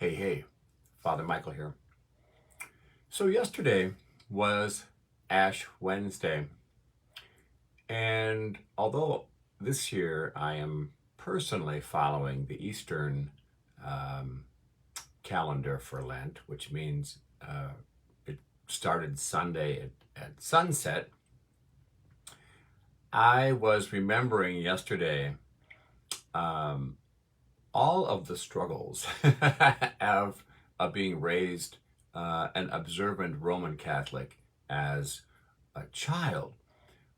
Hey, Father Michael here. So yesterday was Ash Wednesday, and although this year I am personally following the Eastern um, calendar for Lent, which means it started Sunday at sunset, I was remembering yesterday um, all of the struggles of being raised an observant Roman Catholic as a child,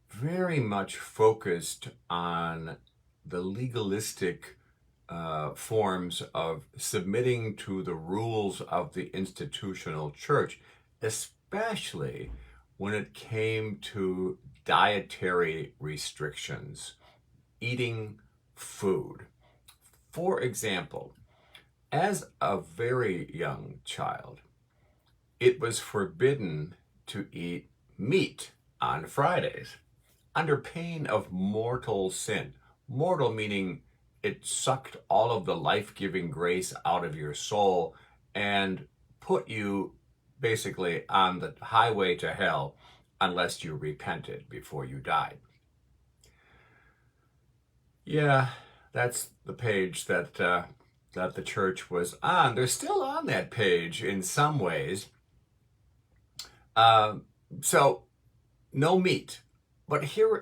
very much focused on the legalistic forms of submitting to the rules of the institutional church, especially when it came to dietary restrictions, eating food. For example, as a very young child, it was forbidden to eat meat on Fridays under pain of mortal sin. Mortal meaning it sucked all of the life-giving grace out of your soul and put you basically on the highway to hell unless you repented before you died. Yeah, that's the page that the church was on. They're still on that page in some ways. Um, so no meat, but here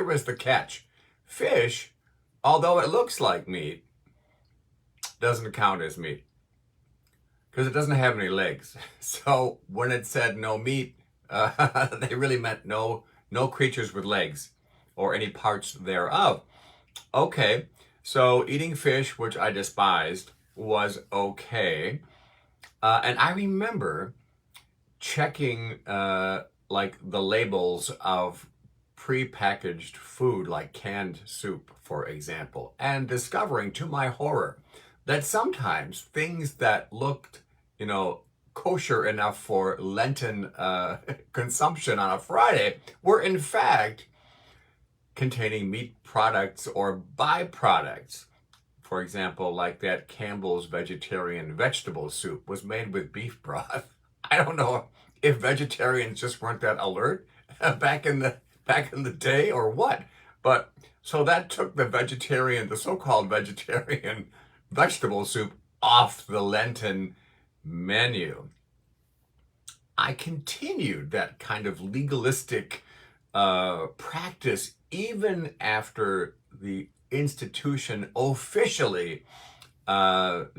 was the catch: fish, although it looks like meat, doesn't count as meat because it doesn't have any legs. So when it said no meat, they really meant no creatures with legs or any parts thereof. Okay, so eating fish, which I despised, was okay. And I remember checking like the labels of prepackaged food like canned soup, for example, and discovering to my horror that sometimes things that looked, kosher enough for Lenten consumption on a Friday were in fact containing meat products or byproducts. For example, like that Campbell's vegetarian vegetable soup was made with beef broth. I don't know if vegetarians just weren't that alert back in the day or what. But so that took the so-called vegetarian vegetable soup off the Lenten menu. I continued that kind of legalistic practice even after the institution officially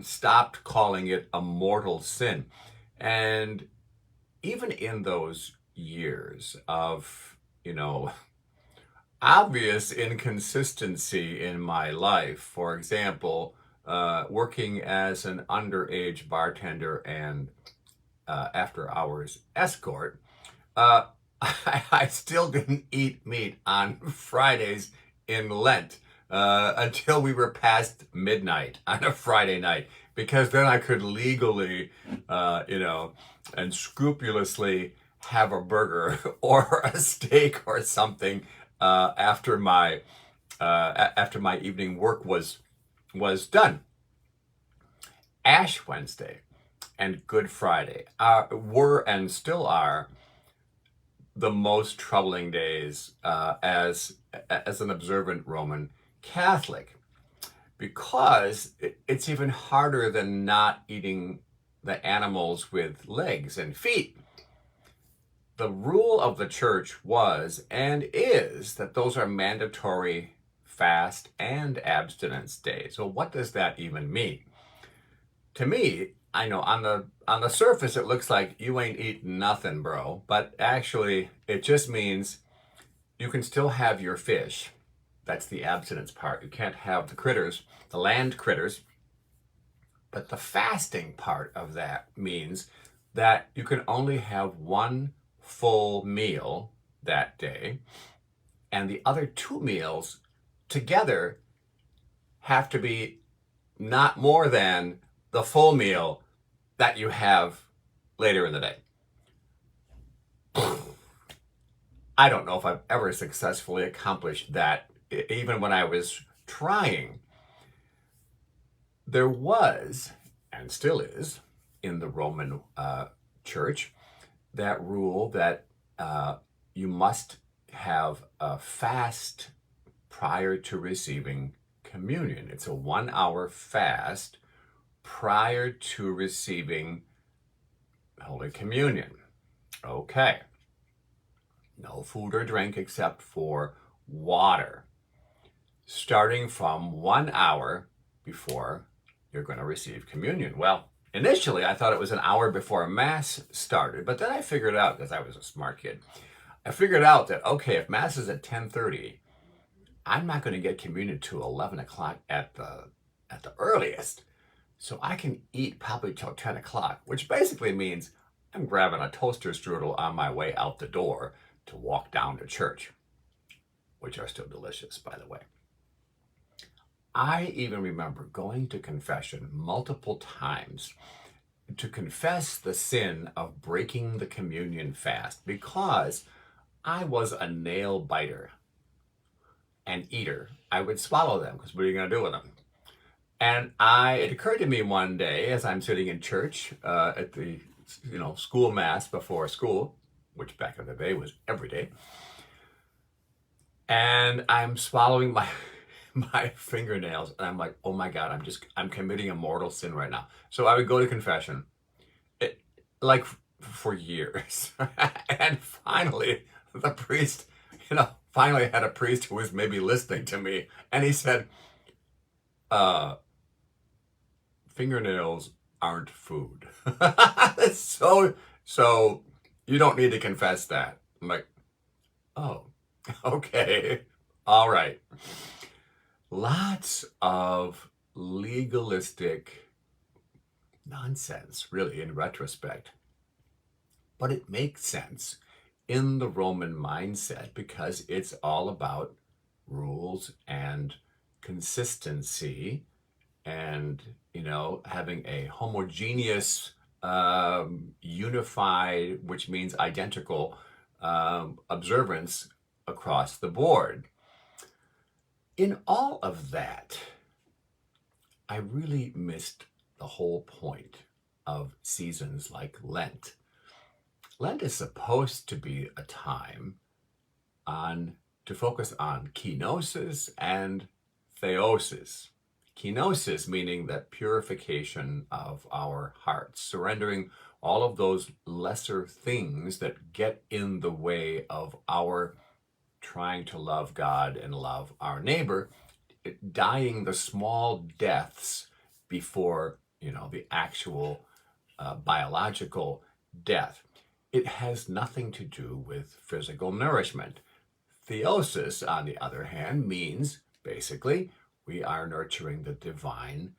stopped calling it a mortal sin. And even in those years of, obvious inconsistency in my life, for example, working as an underage bartender and after hours escort, I still didn't eat meat on Fridays in Lent until we were past midnight on a Friday night, because then I could legally, and scrupulously have a burger or a steak or something after my evening work was done. Ash Wednesday and Good Friday were and still are the most troubling days as an observant Roman Catholic, because it's even harder than not eating the animals with legs and feet. The rule of the church was and is that those are mandatory fast and abstinence days. So what does that even mean? To me, I know on the surface it looks like you ain't eating nothing, bro. But actually, it just means you can still have your fish. That's the abstinence part. You can't have the critters, the land critters. But the fasting part of that means that you can only have one full meal that day, and the other two meals together have to be not more than the full meal that you have later in the day. I don't know if I've ever successfully accomplished that, even when I was trying. There was, and still is in the Roman church, that rule that you must have a fast prior to receiving communion. It's a 1 hour fast prior to receiving Holy Communion. Okay. No food or drink except for water, starting from 1 hour before you're going to receive communion. Well, initially I thought it was an hour before Mass started, but then I figured out, because I was a smart kid, I figured out that, okay, if Mass is at 10:30, I'm not going to get communion to 11 o'clock at the earliest. So I can eat probably till 10 o'clock, which basically means I'm grabbing a toaster strudel on my way out the door to walk down to church, which are still delicious, by the way. I even remember going to confession multiple times to confess the sin of breaking the communion fast, because I was a nail biter and eater. I would swallow them, because what are you going to do with them? And it occurred to me one day as I'm sitting in church at the school Mass before school, which back in the day was every day, and I'm swallowing my fingernails, and I'm like, oh my God, I'm committing a mortal sin right now. So I would go to confession, like for years, and finally the priest, finally had a priest who was maybe listening to me, and he said, fingernails aren't food. So you don't need to confess that. I'm like, oh, okay, all right. Lots of legalistic nonsense, really, in retrospect. But it makes sense in the Roman mindset, because it's all about rules and consistency, and having a homogeneous, unified, which means identical, observance across the board. In all of that, I really missed the whole point of seasons like Lent. Lent is supposed to be a time to focus on kenosis and theosis. Kenosis meaning that purification of our hearts, surrendering all of those lesser things that get in the way of our trying to love God and love our neighbor, dying the small deaths before, the actual biological death. It has nothing to do with physical nourishment. Theosis, on the other hand, means basically we are nurturing the divine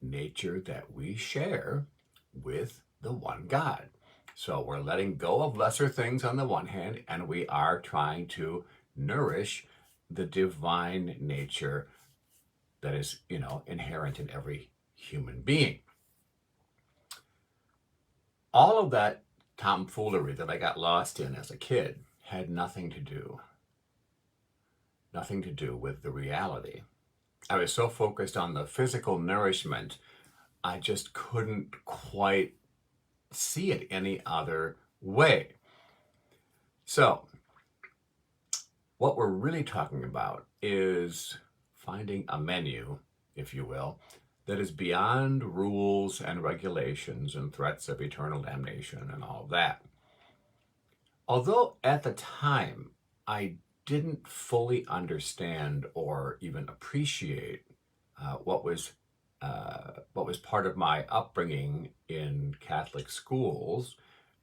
nature that we share with the one God. So we're letting go of lesser things on the one hand, and we are trying to nourish the divine nature that is, inherent in every human being. All of that tomfoolery that I got lost in as a kid had nothing to do with the reality. I was so focused on the physical nourishment, I just couldn't quite see it any other way. So, what we're really talking about is finding a menu, if you will, that is beyond rules and regulations and threats of eternal damnation and all of that. Although at the time I didn't fully understand or even appreciate what was part of my upbringing in Catholic schools,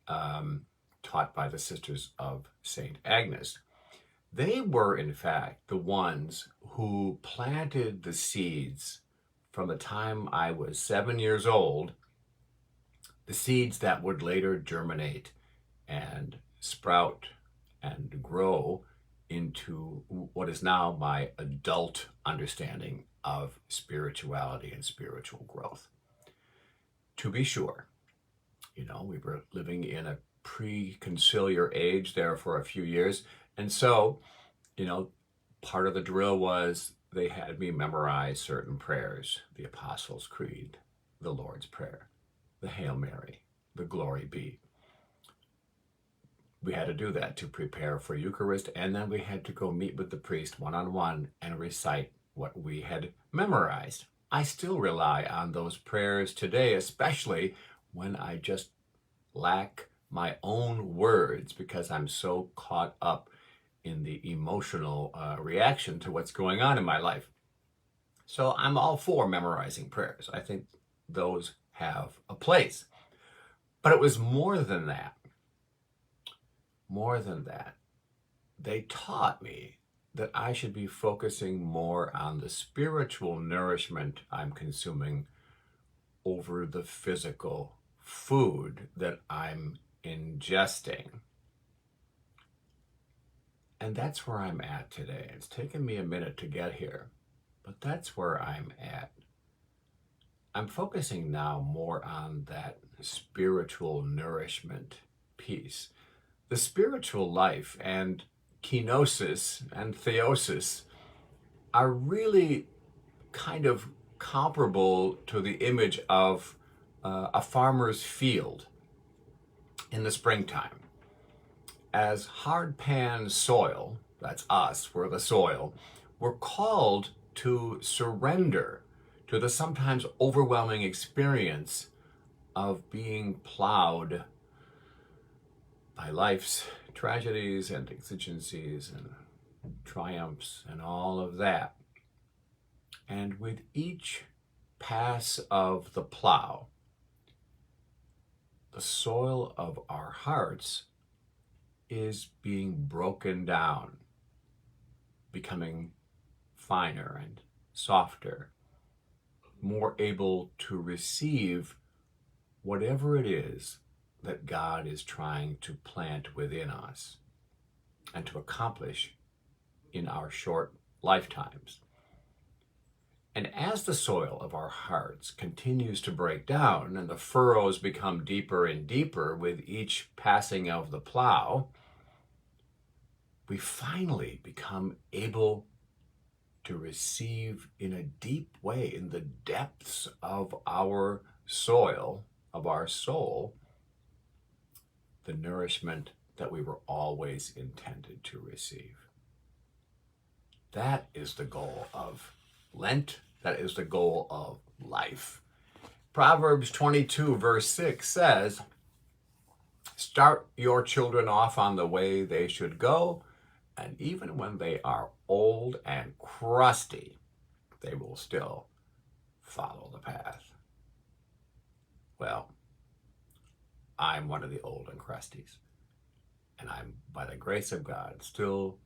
taught by the Sisters of St. Agnes. They were, in fact, the ones who planted the seeds from the time I was 7 years old, the seeds that would later germinate and sprout and grow into what is now my adult understanding of spirituality and spiritual growth. To be sure, we were living in a pre-conciliar age there for a few years. And so, part of the drill was they had me memorize certain prayers, the Apostles' Creed, the Lord's Prayer, the Hail Mary, the Glory Be. We had to do that to prepare for Eucharist, and then we had to go meet with the priest one-on-one and recite what we had memorized. I still rely on those prayers today, especially when I just lack my own words because I'm so caught up in the emotional reaction to what's going on in my life. So I'm all for memorizing prayers. I think those have a place. But it was more than that. More than that. They taught me that I should be focusing more on the spiritual nourishment I'm consuming over the physical food that I'm ingesting. And that's where I'm at today. It's taken me a minute to get here, but that's where I'm at. I'm focusing now more on that spiritual nourishment piece. The spiritual life and kenosis and theosis are really kind of comparable to the image of a farmer's field in the springtime. As hard-pan soil, that's us, we're the soil, we're called to surrender to the sometimes overwhelming experience of being plowed by life's tragedies and exigencies and triumphs and all of that. And with each pass of the plow, the soil of our hearts is being broken down, becoming finer and softer, more able to receive whatever it is that God is trying to plant within us and to accomplish in our short lifetimes. And as the soil of our hearts continues to break down and the furrows become deeper and deeper with each passing of the plow, we finally become able to receive in a deep way, in the depths of our soil, of our soul, the nourishment that we were always intended to receive. That is the goal of Lent. That is the goal of life. Proverbs 22 verse 6 says, "Start your children off on the way they should go, and even when they are old and crusty, they will still follow the path." Well, I'm one of the old and crusties, and I'm, by the grace of God, still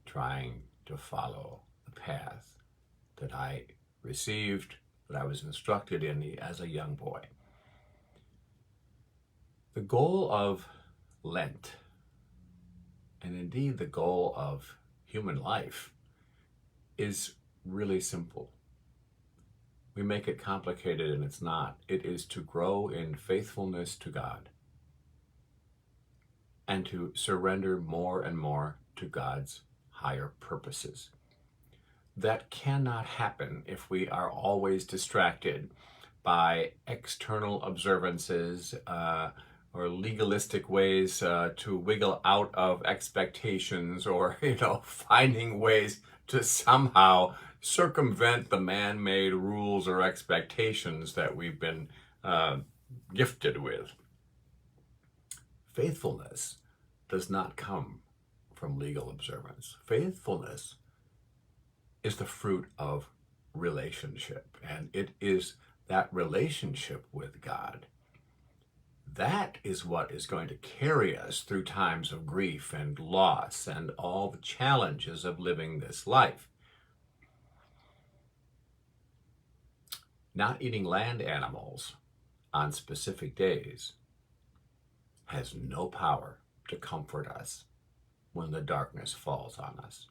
trying to follow the path that I received, that I was instructed in as a young boy. The goal of Lent, and indeed the goal of human life, is really simple. We make it complicated and it's not. It is to grow in faithfulness to God and to surrender more and more to God's higher purposes. That cannot happen if we are always distracted by external observances or legalistic ways to wiggle out of expectations, or finding ways to somehow circumvent the man-made rules or expectations that we've been gifted with. Faithfulness does not come from legal observance. Faithfulness is the fruit of relationship, and it is that relationship with God. That is what is going to carry us through times of grief and loss and all the challenges of living this life. Not eating land animals on specific days has no power to comfort us when the darkness falls on us,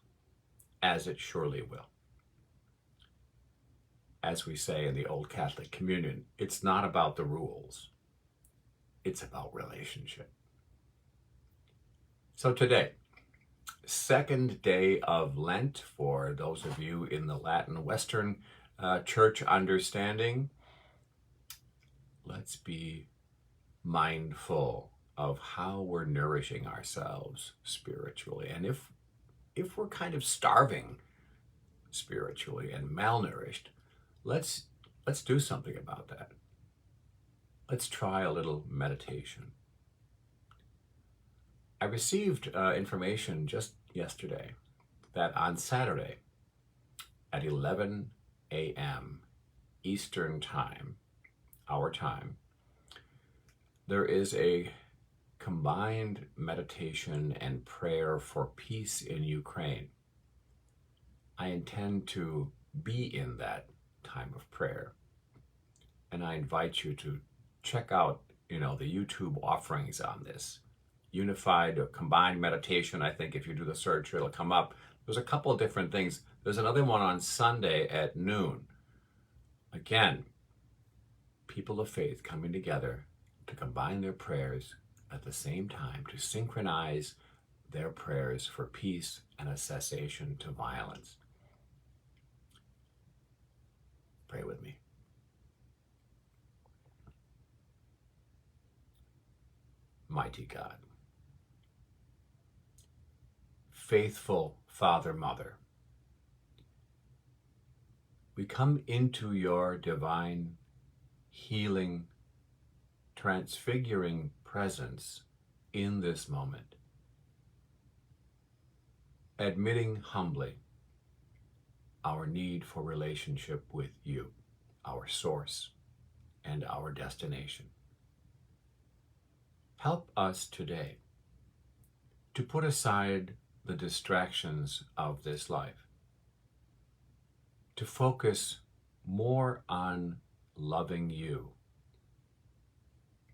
as it surely will. As we say in the Old Catholic Communion, it's not about the rules. It's about relationship. So today, second day of Lent, for those of you in the Latin Western Church understanding, let's be mindful of how we're nourishing ourselves spiritually. And if we're kind of starving spiritually and malnourished, let's do something about that. Let's try a little meditation. I received information just yesterday that on Saturday at 11 a.m. Eastern Time, our time, there is a combined meditation and prayer for peace in Ukraine. I intend to be in that time of prayer, and I invite you to check out, the YouTube offerings on this. Unified or combined meditation, I think if you do the search, it'll come up. There's a couple of different things. There's another one on Sunday at noon. Again, people of faith coming together to combine their prayers at the same time, to synchronize their prayers for peace and a cessation to violence. Pray with me. Mighty God, faithful Father, Mother, we come into your divine, healing, transfiguring presence in this moment, admitting humbly our need for relationship with you, our source and our destination. Help us today to put aside the distractions of this life, to focus more on loving you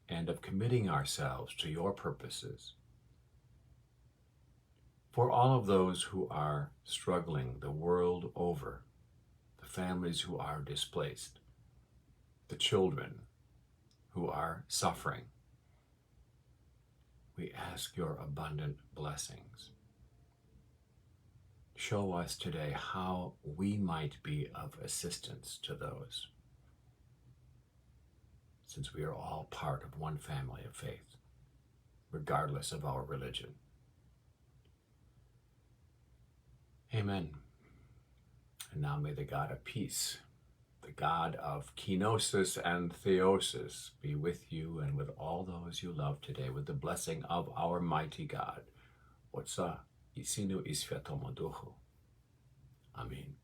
and of committing ourselves to your purposes. For all of those who are struggling the world over, the families who are displaced, the children who are suffering, we ask your abundant blessings. Show us today how we might be of assistance to those, since we are all part of one family of faith, regardless of our religion. Amen. And now may the God of peace, the God of kenosis and theosis, be with you and with all those you love today, with the blessing of our mighty God. Otsa, i Synu, i Świętemu Duchu. Amen.